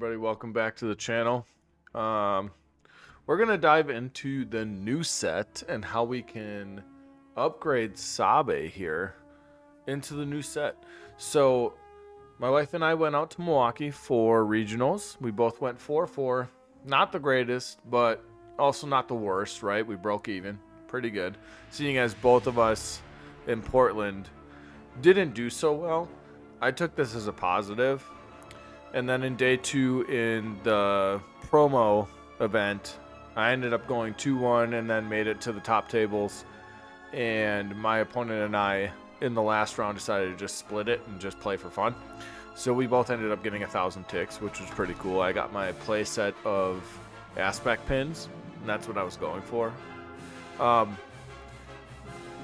everybody, welcome back to the channel. We're gonna dive into the new set and how we can upgrade Sabe here into the new set. So my wife and I went out to Milwaukee for regionals. We both went 4-4, not the greatest, but also not the worst, right? We broke even, pretty good, seeing as both of us in Portland didn't do so well. I took this as a positive. And then in day 2 in the promo event, I ended up going 2-1 and then made it to the top tables. And my opponent and I, in the last round, decided to just split it and just play for fun. So we both ended up getting 1,000 ticks, which was pretty cool. I got my play set of aspect pins, and that's what I was going for.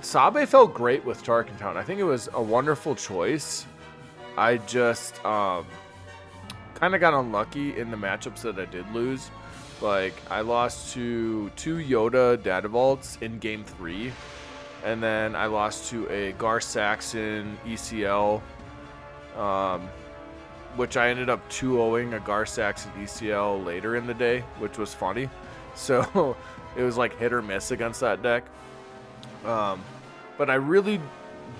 Sabe felt great with Krrsantan. I think it was a wonderful choice. I just kind of got unlucky in the matchups that I did lose. Like, I lost to 2 Yoda data vaults in game 3, and then I lost to a Gar Saxon ECL, which I ended up 2-0ing a Gar Saxon ECL later in the day, which was funny. So it was like hit or miss against that deck. But I really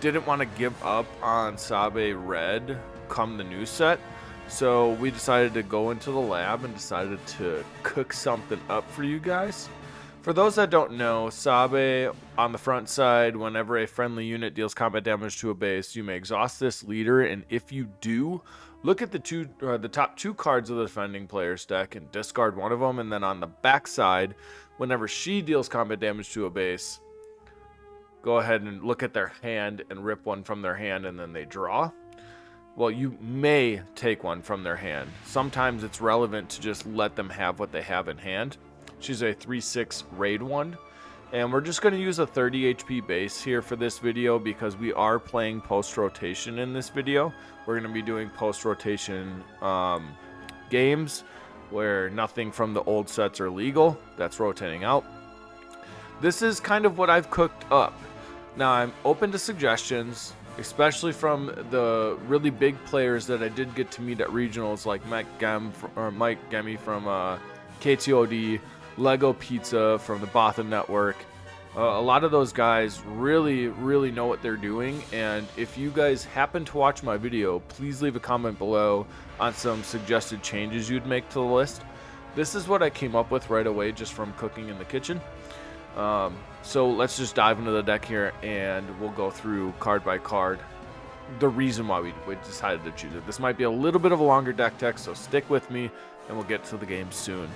didn't want to give up on Sabe Red come the new set. So we decided to go into the lab and decided to cook something up for you guys. For those that don't know, Sabe on the front side, whenever a friendly unit deals combat damage to a base, you may exhaust this leader, and if you do, look at the top 2 cards of the defending player's deck and discard one of them, and then on the back side, whenever she deals combat damage to a base, go ahead and look at their hand and rip one from their hand, and then they draw. Well, you may take one from their hand. Sometimes it's relevant to just let them have what they have in hand. She's a 3/6 raid 1. And we're just going to use a 30 HP base here for this video because we are playing post-rotation in this video. We're going to be doing post-rotation games where nothing from the old sets are legal. That's rotating out. This is kind of what I've cooked up. Now, I'm open to suggestions, especially from the really big players that I did get to meet at regionals, like Mike Gemi from KTOD, Lego Pizza from the Botham Network. A lot of those guys really know what they're doing, and if you guys happen to watch my video, please leave a comment below on some suggested changes you'd make to the list. This is what I came up with right away just from cooking in the kitchen. So let's just dive into the deck here and we'll go through card by card the reason why we decided to choose it. This might be a little bit of a longer deck text, so stick with me and we'll get to the game soon.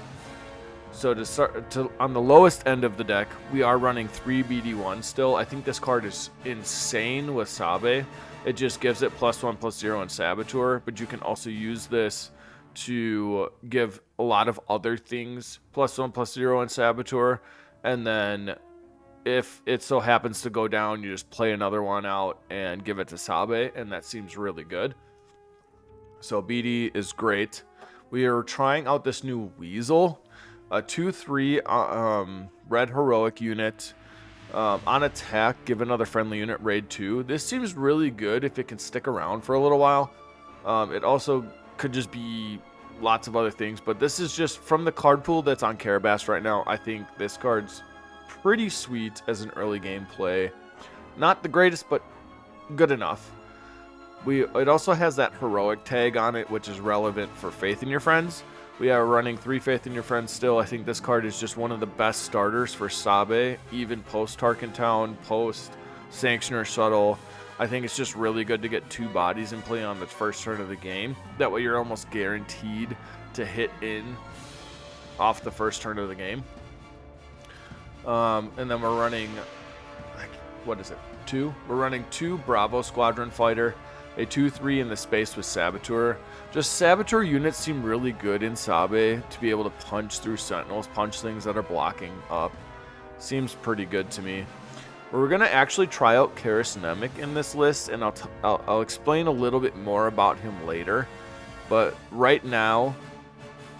So to start, on the lowest end of the deck, we are running 3 BD1 still. I think this card is insane with Sabe. It just gives it +1/+0 in Saboteur, but you can also use this to give a lot of other things +1/+0 in Saboteur. And then if it so happens to go down, you just play another one out and give it to Sabe, and that seems really good. So BD is great. We are trying out this new Weazel, a 2/3 red heroic unit. On attack, give another friendly unit raid 2. This seems really good if it can stick around for a little while. It also could just be lots of other things, but this is just from the card pool that's on Karabas right now. I think this card's pretty sweet as an early game play. Not the greatest, but good enough. It also has that heroic tag on it, which is relevant for Faith in Your Friends. We are running 3 Faith in Your Friends still. I think this card is just one of the best starters for Sabe, even post Krrsantan, post Sanctioner Shuttle. I think it's just really good to get 2 bodies in play on the first turn of the game. That way you're almost guaranteed to hit in off the first turn of the game. And then we're running, what is it, 2? We're running 2 Bravo Squadron Fighter, a 2/3 in the space with Saboteur. Just Saboteur units seem really good in Sabe to be able to punch through Sentinels, punch things that are blocking up. Seems pretty good to me. We're going to actually try out Karis Nemik in this list, and I'll explain a little bit more about him later. But right now,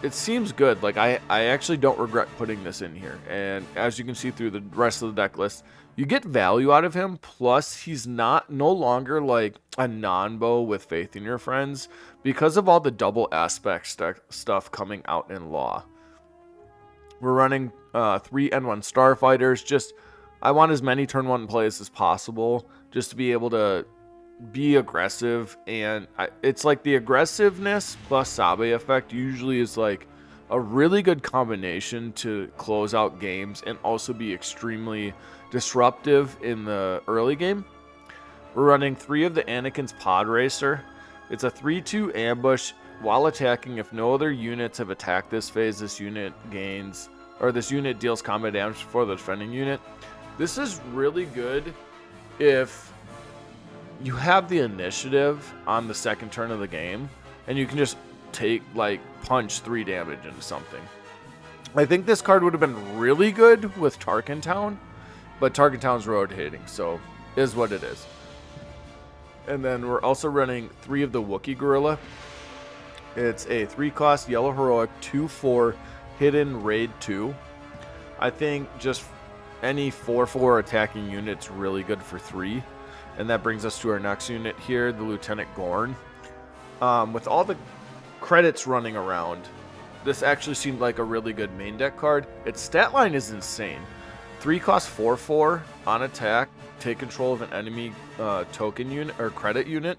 it seems good. Like, I actually don't regret putting this in here. And as you can see through the rest of the deck list, you get value out of him. Plus, he's no longer like a non-bow with Faith in Your Friends because of all the double aspect stuff coming out in Law. We're running 3 N1 Starfighters. I want as many turn 1 plays as possible just to be able to be aggressive. And it's like the aggressiveness plus Sabe effect usually is like a really good combination to close out games and also be extremely disruptive in the early game. We're running 3 of the Anakin's Podracer. It's a 3/2 ambush. While attacking, if no other units have attacked this phase, this unit deals combat damage for the defending unit. This is really good if you have the initiative on the second turn of the game and you can just punch 3 damage into something. I think this card would have been really good with Tarkin Town, but Tarkin Town's rotating, so is what it is. And then we're also running 3 of the Wookiee Guerilla. It's a 3-cost yellow heroic 2/4 hidden raid 2. I think just any 4/4 attacking unit's really good for 3. And that brings us to our next unit here, the Lieutenant Gorn. With all the credits running around, this actually seemed like a really good main deck card. Its stat line is insane. 3-cost 4/4 on attack, take control of an enemy token unit or credit unit,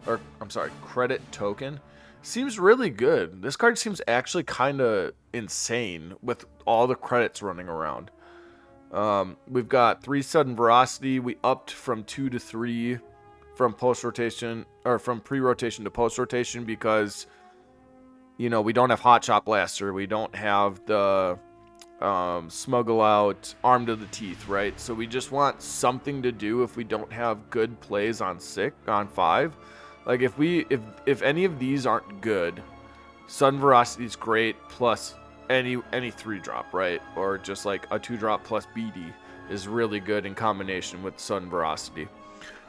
or I'm sorry, credit token. Seems really good. This card seems actually kind of insane with all the credits running around. We've got 3 sudden Ferocity. We upped from 2 to 3 from post-rotation, or from pre-rotation to post-rotation because, you know, we don't have Hot Shot Blaster. We don't have the Smuggle Out Arm to the Teeth, right? So we just want something to do if we don't have good plays on 5. Like, if any of these aren't good, Sudden Ferocity is great, plus any 3-drop, right? Or just like a 2-drop plus BD is really good in combination with Sudden Ferocity.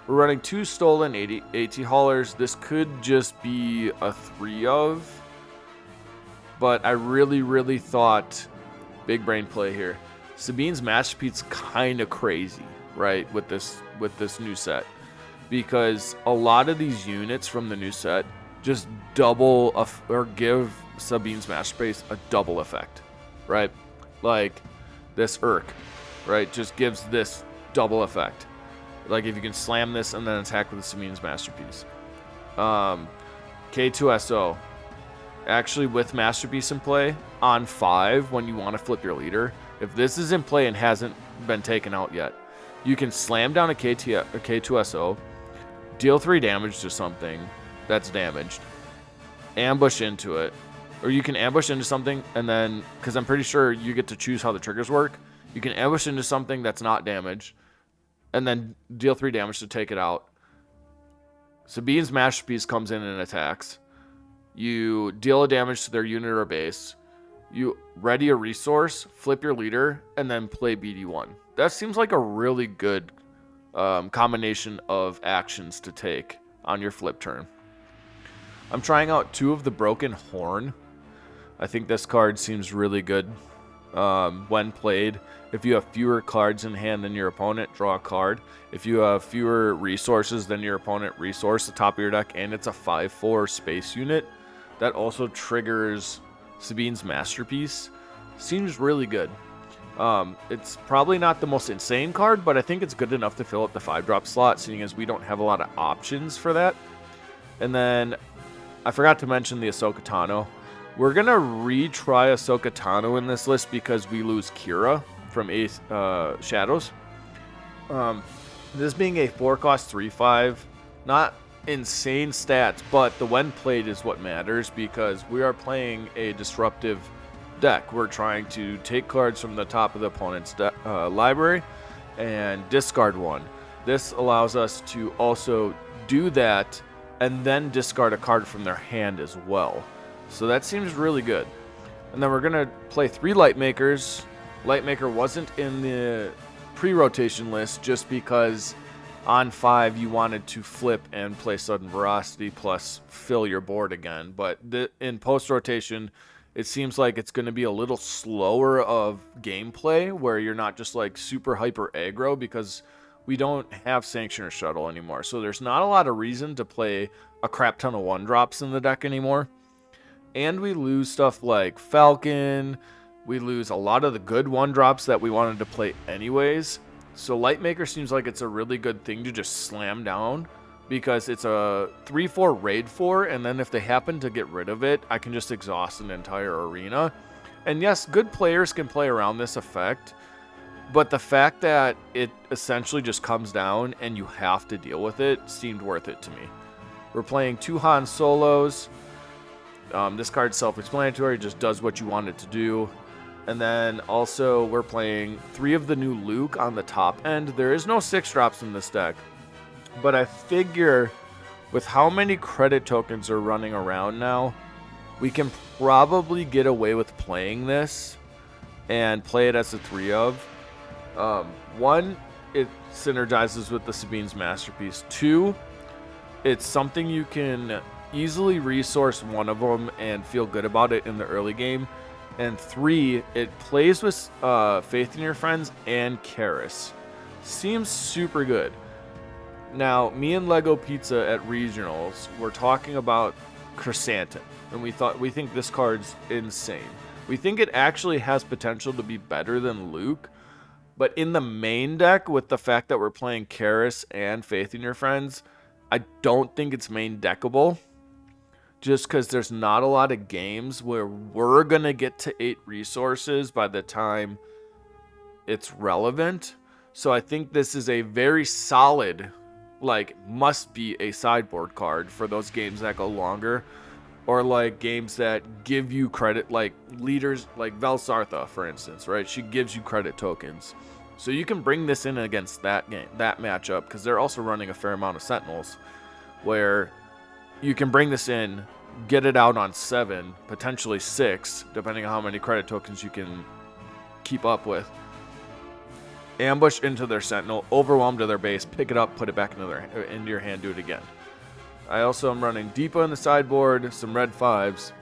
We're running 2 stolen AT haulers. This could just be a 3 of, but I really thought big brain play here. Sabine's Masterpiece kind of crazy, right? With this new set, because a lot of these units from the new set just double or give Sabine's Masterpiece a double effect, right? Like this Urrr'k, right? Just gives this double effect. Like if you can slam this and then attack with the Sabine's Masterpiece. K2SO, actually with Masterpiece in play on 5 when you want to flip your leader. If this is in play and hasn't been taken out yet, you can slam down a K2SO, deal 3 damage to something that's damaged, ambush into it, or you can ambush into something and then, because I'm pretty sure you get to choose how the triggers work, you can ambush into something that's not damaged and then deal 3 damage to take it out. Sabine's Masterpiece comes in and attacks. You deal a damage to their unit or base. You ready a resource, flip your leader, and then play BD1. That seems like a really good combination of actions to take on your flip turn. I'm trying out 2 of the Broken Horn. I think this card seems really good when played. If you have fewer cards in hand than your opponent, draw a card. If you have fewer resources than your opponent, resource the top of your deck, and it's a 5/4 space unit. That also triggers Sabine's Masterpiece. Seems really good. It's probably not the most insane card, but I think it's good enough to fill up the 5-drop slot, seeing as we don't have a lot of options for that. And then I forgot to mention the Ahsoka Tano. We're going to retry Ahsoka Tano in this list because we lose Kira from Shadows. This being a 4-cost 3/5, not insane stats, but the when played is what matters because we are playing a disruptive deck. We're trying to take cards from the top of the opponent's library and discard 1. This allows us to also do that and then discard a card from their hand as well. So that seems really good. And then we're going to play 3 Lightmakers. Lightmaker wasn't in the pre-rotation list just because on 5 you wanted to flip and play Sudden Ferocity plus fill your board again. But in post-rotation, it seems like it's going to be a little slower of gameplay where you're not just like super hyper aggro because we don't have Sanctioner Shuttle anymore. So there's not a lot of reason to play a crap ton of 1-drops in the deck anymore. And we lose stuff like Falcon. We lose a lot of the good 1-drops that we wanted to play anyways. So Lightmaker seems like it's a really good thing to just slam down, because it's a 3-4 raid 4, and then if they happen to get rid of it, I can just exhaust an entire arena. And yes, good players can play around this effect, but the fact that it essentially just comes down and you have to deal with it seemed worth it to me. We're playing 2 Han Solos. This card's self-explanatory, just does what you want it to do. And then also we're playing 3 of the new Luke on the top end. There is no 6-drops in this deck, but I figure with how many credit tokens are running around now, we can probably get away with playing this and play it as a 3 of. 1, it synergizes with the Sabine's Masterpiece. 2, it's something you can easily resource one of them and feel good about it in the early game. And 3, it plays with Faith in Your Friends and Karis. Seems super good. Now, me and Lego Pizza at Regionals were talking about Krrsantan, and we think this card's insane. We think it actually has potential to be better than Luke, but in the main deck, with the fact that we're playing Karis and Faith in Your Friends, I don't think it's main deckable. Just because there's not a lot of games where we're going to get to 8 resources by the time it's relevant. So I think this is a very solid, like, must be a sideboard card for those games that go longer. Or like games that give you credit, like leaders, like Velsartha, for instance, right? She gives you credit tokens. So you can bring this in against that game, that matchup, because they're also running a fair amount of Sentinels, where you can bring this in, get it out on 7, potentially 6, depending on how many credit tokens you can keep up with. Ambush into their Sentinel, overwhelm to their base, pick it up, put it back into your hand, do it again. I also am running Depa in the sideboard, some red 5s.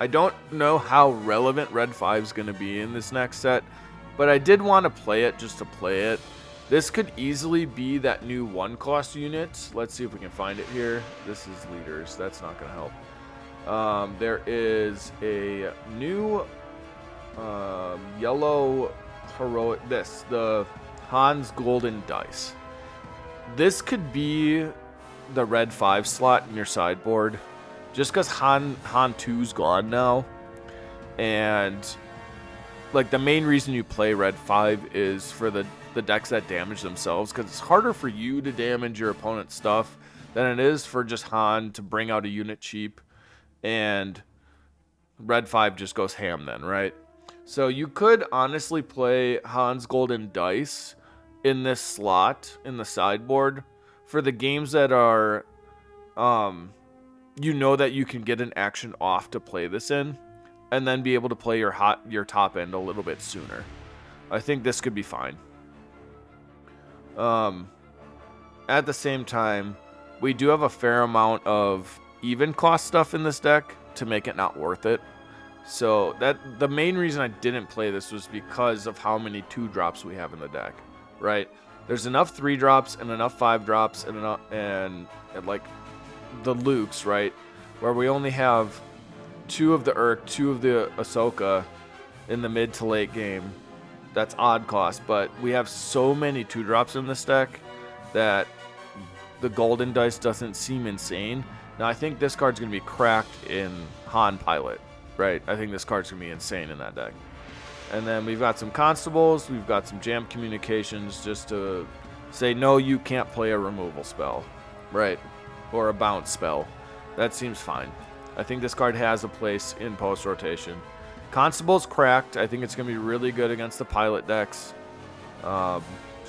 I don't know how relevant red 5 is going to be in this next set, but I did want to play it just to play it. This could easily be that new 1-cost unit. Let's see if we can find it here. This is leaders. That's not going to help. There is a new yellow heroic. The Han's Golden Dice. This could be the red 5 slot in your sideboard, just because Han 2's gone now, and like the main reason you play red 5 is for the decks that damage themselves, because it's harder for you to damage your opponent's stuff than it is for just Han to bring out a unit cheap, and red 5 just goes ham then, right? So you could honestly play Han's Golden Dice in this slot in the sideboard for the games that are you know that you can get an action off to play this in, and then be able to play your top end a little bit sooner. I think this could be fine. At the same time, we do have a fair amount of even cost stuff in this deck to make it not worth it. So that the main reason I didn't play this was because of how many 2-drops we have in the deck, right? There's enough 3-drops and enough 5-drops and like the Lukes, right? Where we only have 2 of the Urrr'k, 2 of the Ahsoka in the mid to late game. That's odd cost, but we have so many 2-drops in this deck that the Golden Dice doesn't seem insane. Now, I think this card's going to be cracked in Han Pilot, right? I think this card's going to be insane in that deck. And then we've got some Constables, we've got some Jam Communications just to say, no, you can't play a removal spell, right? Or a bounce spell. That seems fine. I think this card has a place in post-rotation. Constable's cracked. I think it's going to be really good against the pilot decks. So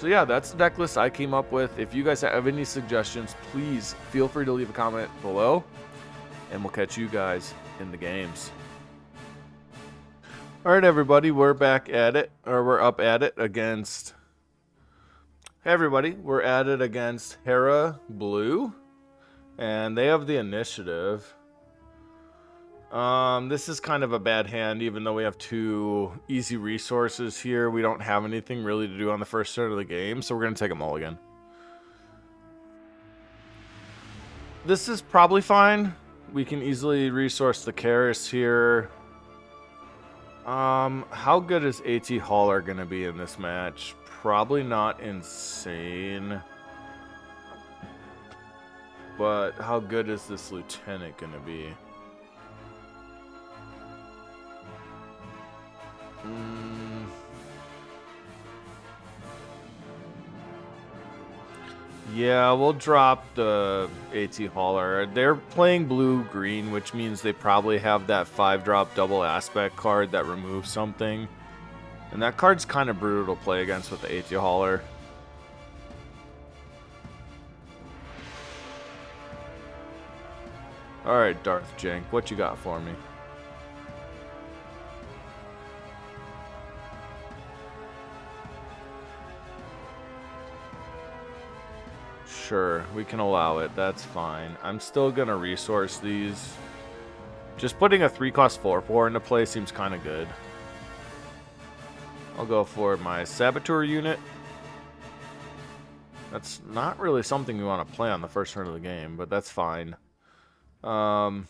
yeah, that's the deck list I came up with. If you guys have any suggestions, please feel free to leave a comment below. And we'll catch you guys in the games. Alright everybody, we're back at it. Or we're up at it against... Hey everybody, we're at it against Hera Blue. And they have the initiative. This is kind of a bad hand, even though we have 2 easy resources here. We don't have anything really to do on the first turn of the game, so we're going to take a mulligan. This is probably fine. We can easily resource the Karis here. How good is AT Hauler going to be in this match? Probably not insane. But how good is this Lieutenant going to be? Yeah, we'll drop the AT Hauler. They're playing blue-green, which means they probably have that 5-drop double aspect card that removes something. And that card's kind of brutal to play against with the AT Hauler. Alright, Darth Jank, what you got for me? Sure, we can allow it. That's fine. I'm still going to resource these. Just putting a 3-cost 4/4 into play seems kind of good. I'll go for my Saboteur unit. That's not really something we want to play on the first turn of the game, but that's fine. I'm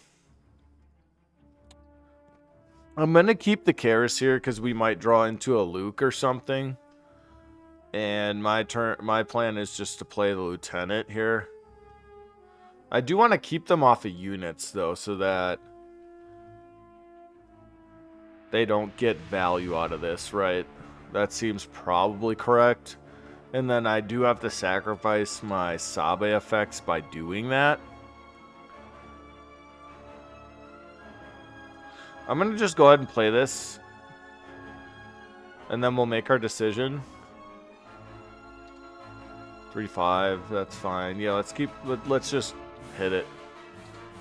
going to keep the Karis here because we might draw into a Luke or something. And my plan is just to play the Lieutenant here. I do want to keep them off of units, though, so that they don't get value out of this, right? That seems probably correct. And then I do have to sacrifice my Sabe effects by doing that. I'm going to just go ahead and play this. And then we'll make our decision. 3-5, that's fine. Yeah, let's just hit it.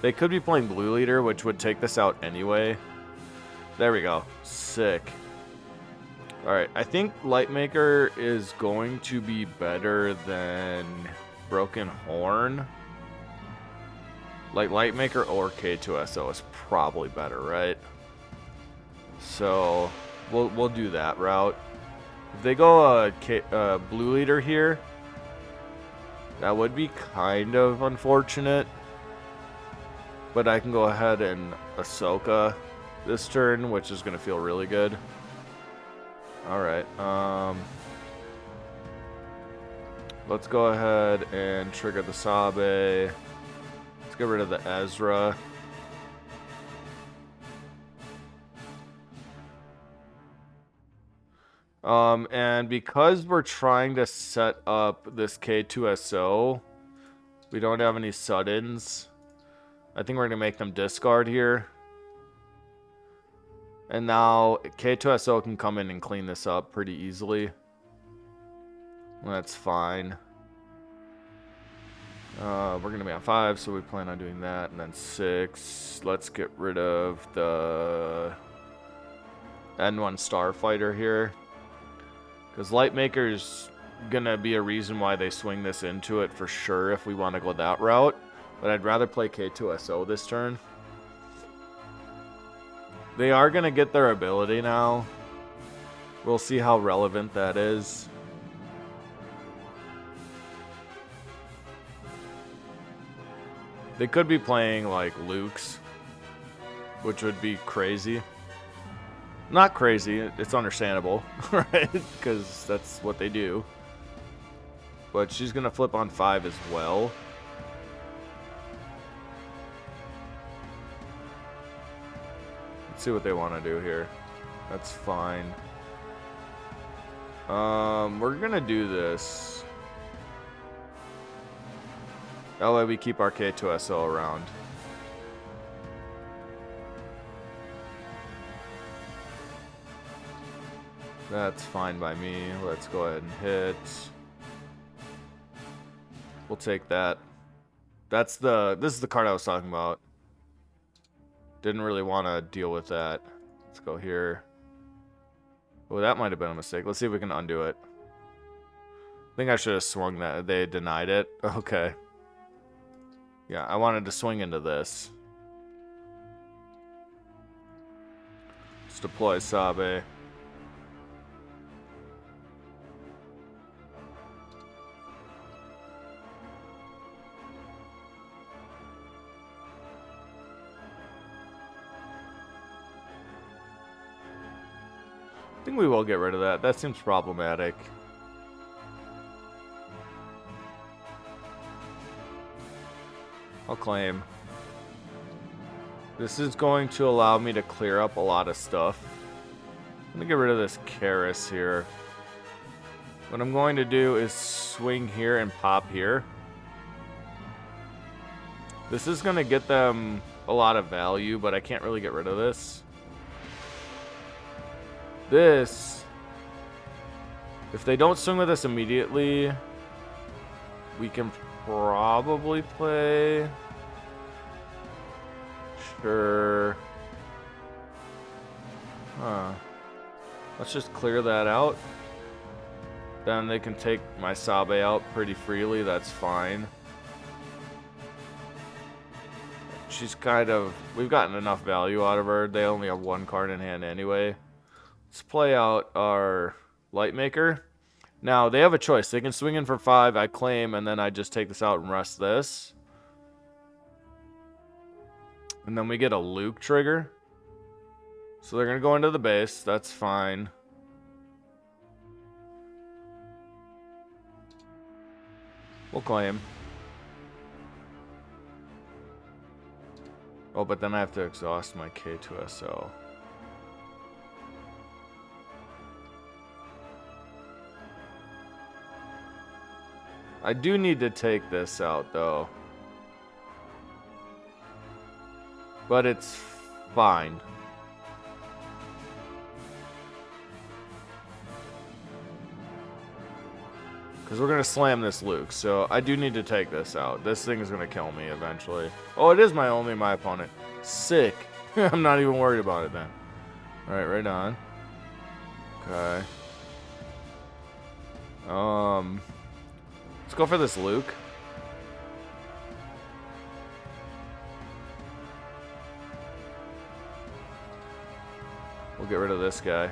They could be playing Blue Leader, which would take this out anyway. There we go. Sick. Alright, I think Lightmaker is going to be better than Broken Horn. Like, Lightmaker or K2SO is probably better, right? So, we'll do that route. If they go Blue Leader here, that would be kind of unfortunate. But I can go ahead and Ahsoka this turn, which is going to feel really good. Alright. Let's go ahead and trigger the Sabe. Let's get rid of the Ezra. And because we're trying to set up this K2SO, we don't have any suddens. I think we're going to make them discard here. And now K2SO can come in and clean this up pretty easily. That's fine. We're going to be on 5, so we plan on doing that. And then 6. Let's get rid of the N1 Starfighter here. Because Lightmaker's going to be a reason why they swing this into it for sure if we want to go that route. But I'd rather play K2SO this turn. They are going to get their ability now. We'll see how relevant that is. They could be playing like Luke's, which would be crazy. Not crazy, it's understandable, right? Because that's what they do. But she's going to flip on 5 as well. Let's see what they want to do here. That's fine. We're going to do this. That way we keep our K2SO around. That's fine by me. Let's go ahead and hit. We'll take that. This is the card I was talking about. Didn't really want to deal with that. Let's go here. Oh, that might have been a mistake. Let's see if we can undo it. I think I should have swung that. They denied it. Okay. Yeah, I wanted to swing into this. Let's deploy Sabe. I think we will get rid of that. That seems problematic. I'll claim. This is going to allow me to clear up a lot of stuff. Let me get rid of this Karis here. What I'm going to do is swing here and pop here. This is going to get them a lot of value, but I can't really get rid of this. This, if they don't swing with us immediately, we can probably play. Sure. Huh. Let's just clear that out. Then they can take my Sabe out pretty freely. That's fine. She's kind of... We've gotten enough value out of her. They only have one card in hand anyway. Let's play out our Lightmaker. Now, they have a choice. They can swing in for 5, I claim, and then I just take this out and rest this. And then we get a Luke trigger. So they're going to go into the base. That's fine. We'll claim. Oh, but then I have to exhaust my K2SO. I do need to take this out, though. But it's fine. Because we're going to slam this Luke, so I do need to take this out. This thing is going to kill me eventually. Oh, it is my opponent. Sick. I'm not even worried about it then. Alright, right on. Okay. Let's go for this Luke. We'll get rid of this guy.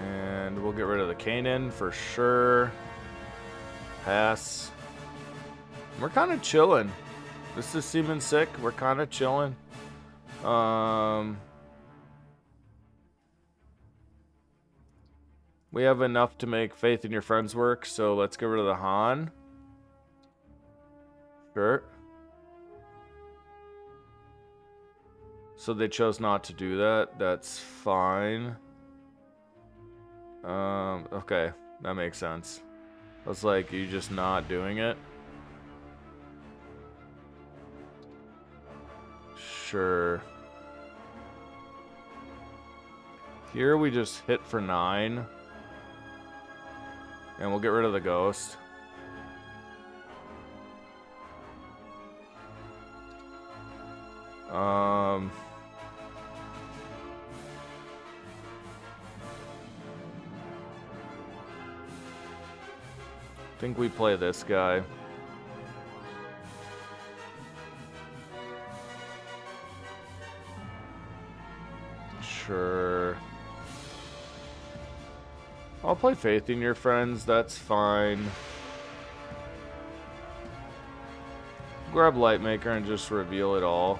And we'll get rid of the Kanan for sure. Pass. We're kind of chilling. This is seeming sick. We're kind of chilling. We have enough to make Faith in Your Friends work, so let's get rid of the Han. Sure. So they chose not to do that. That's fine. Okay. That makes sense. I was like, you just not doing it? Sure. Here we just hit for 9. And we'll get rid of the ghost. I think we play this guy. Sure. I'll play Faith in Your Friends, that's fine. Grab Lightmaker and just reveal it all.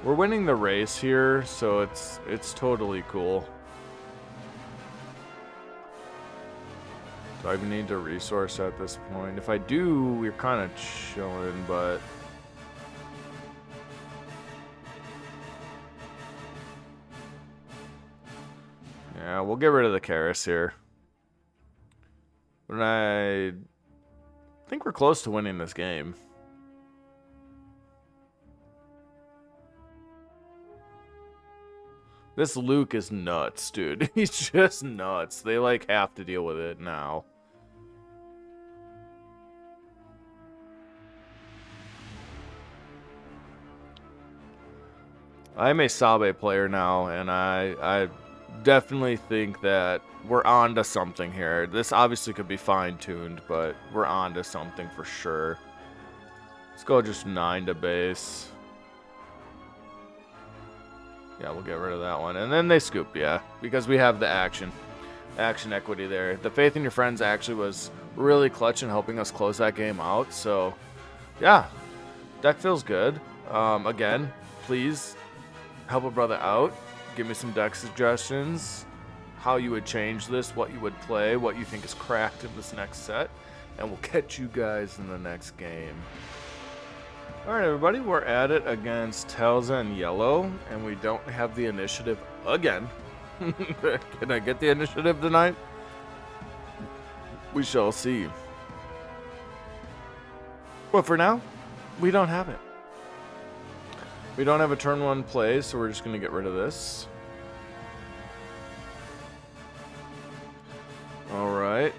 We're winning the race here, so it's totally cool. Do I even need to resource at this point? If I do, we're kind of chilling, but... Yeah, we'll get rid of the Karis here. But I think we're close to winning this game. This Luke is nuts, dude. He's just nuts. They, like, have to deal with it now. I'm a Sabe player now, and I definitely think that we're on to something here. This obviously could be fine-tuned, but we're on to something for sure. Let's go just 9 to base. Yeah, we'll get rid of that one. And then they scoop, yeah, because we have the action equity there. The faith in your friends actually was really clutch in helping us close that game out. So, yeah, deck feels good. Again, please help a brother out. Give me some deck suggestions, how you would change this, what you would play, what you think is cracked in this next set, and we'll catch you guys in the next game. Alright everybody, we're at it against Talzin Yellow, and we don't have the initiative again. Can I get the initiative tonight? We shall see. But for now, we don't have it. We don't have a turn 1 play, so we're just going to get rid of this. Alright.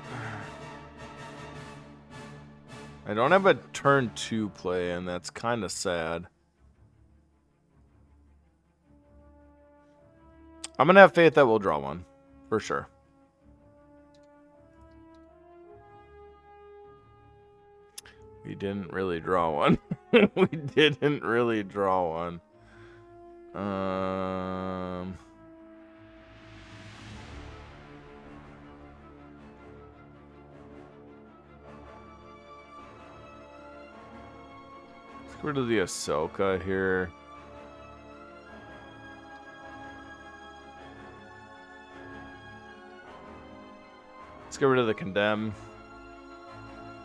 I don't have a turn 2 play, and that's kind of sad. I'm going to have faith that we'll draw one, for sure. We didn't really draw one. We didn't really draw one. Let's get rid of the Ahsoka here. Let's get rid of the Condemn.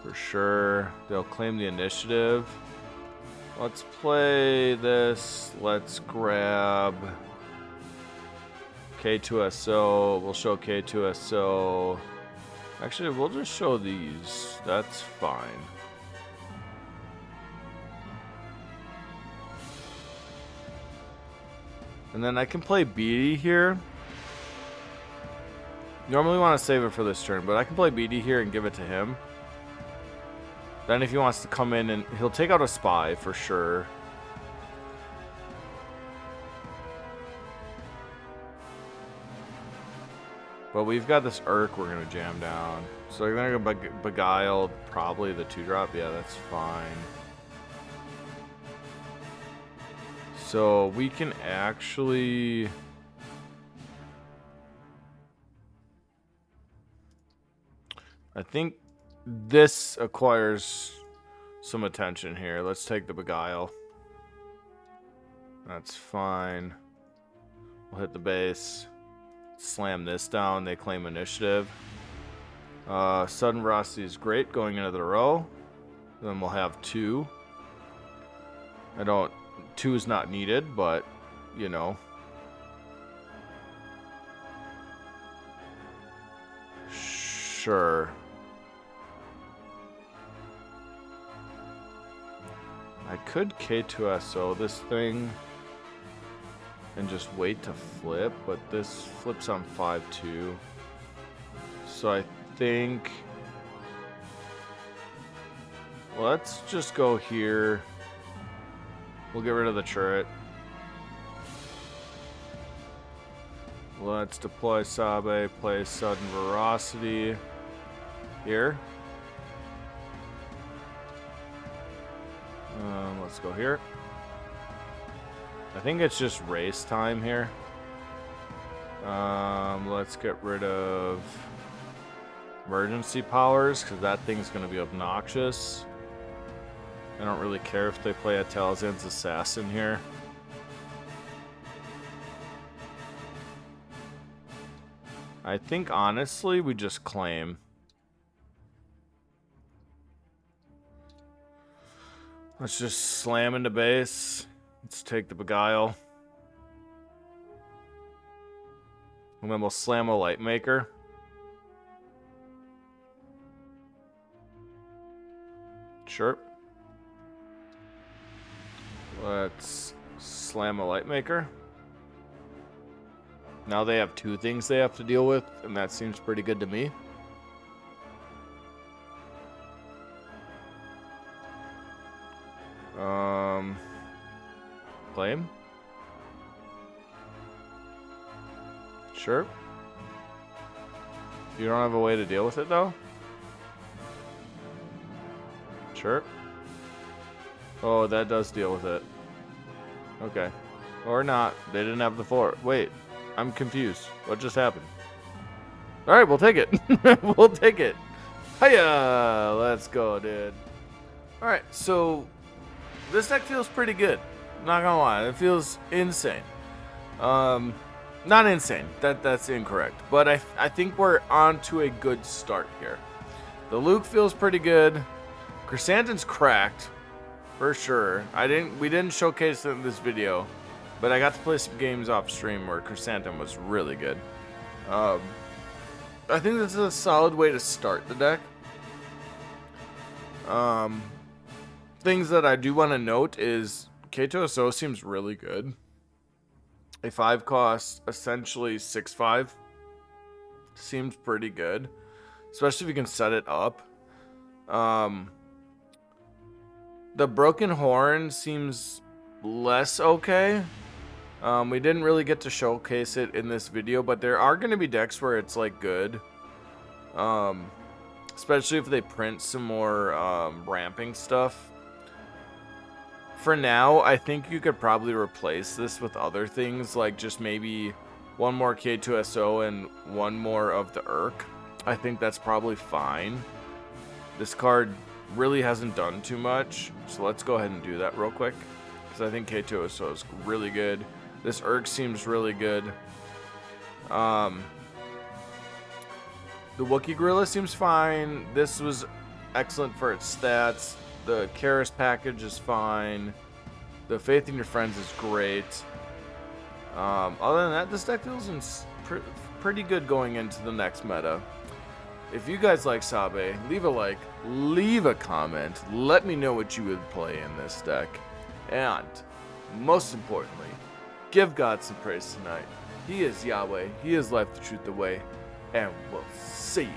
For sure. They'll claim the initiative. Let's play this. Let's grab K2SO. We'll show K2SO. Actually, we'll just show these. That's fine. And then I can play BD here. Normally want to save it for this turn, but I can play BD here and give it to him. Then if he wants to come in, and he'll take out a spy for sure. But we've got this Urrr'k we're going to jam down. So we're going to go Beguile, probably the 2-drop. Yeah, that's fine. So we can actually... I think this acquires some attention here. Let's take the Beguile. That's fine. We'll hit the base. Slam this down. They claim initiative. Sudden Ferocity is great going into the row. Then we'll have 2. 2 is not needed, but, you know. Sure. I could K2SO this thing and just wait to flip, but this flips on 5-2. So I think let's just go here. We'll get rid of the turret. Let's deploy Sabe, play Sudden Ferocity here. Let's go here. I think it's just race time here. Let's get rid of emergency powers, because that thing's going to be obnoxious. I don't really care if they play a Talzin's assassin here. I think honestly we just claim. Let's just slam into base. Let's take the Beguile. And then we'll slam a Lightmaker. Sure. Let's slam a Lightmaker. Now they have 2 things they have to deal with, and that seems pretty good to me. Claim. Sure. You don't have a way to deal with it, though? Sure. Oh, that does deal with it. Okay. Or not. They didn't have the floor. Wait. I'm confused. What just happened? Alright, we'll take it. We'll take it. Hiya! Let's go, dude. Alright, so this deck feels pretty good. Not gonna lie. It feels insane. Not insane. That's incorrect. But I think we're on to a good start here. The Luke feels pretty good. Krrsantan's cracked. For sure. We didn't showcase it in this video, but I got to play some games off stream where Krrsantan was really good. I think this is a solid way to start the deck. Things that I do want to note is K2SO seems really good. A 5 cost, essentially 6/5. Seems pretty good. Especially if you can set it up. The Broken Horn seems less okay. We didn't really get to showcase it in this video, but there are going to be decks where it's like good. Especially if they print some more ramping stuff. For now, I think you could probably replace this with other things, like just maybe one more K2SO and one more of the Urrr'k. I think that's probably fine. This card really hasn't done too much, so let's go ahead and do that real quick, because I think K2SO is really good. This Urrr'k seems really good. The Wookiee Guerilla seems fine. This was excellent for its stats. The Karis package is fine. The Faith in Your Friends is great. Other than that, this deck feels pretty good going into the next meta. If you guys like Sabe, leave a like, leave a comment, let me know what you would play in this deck. And, most importantly, give God some praise tonight. He is Yahweh, He is life, the truth, the way, and we'll see you.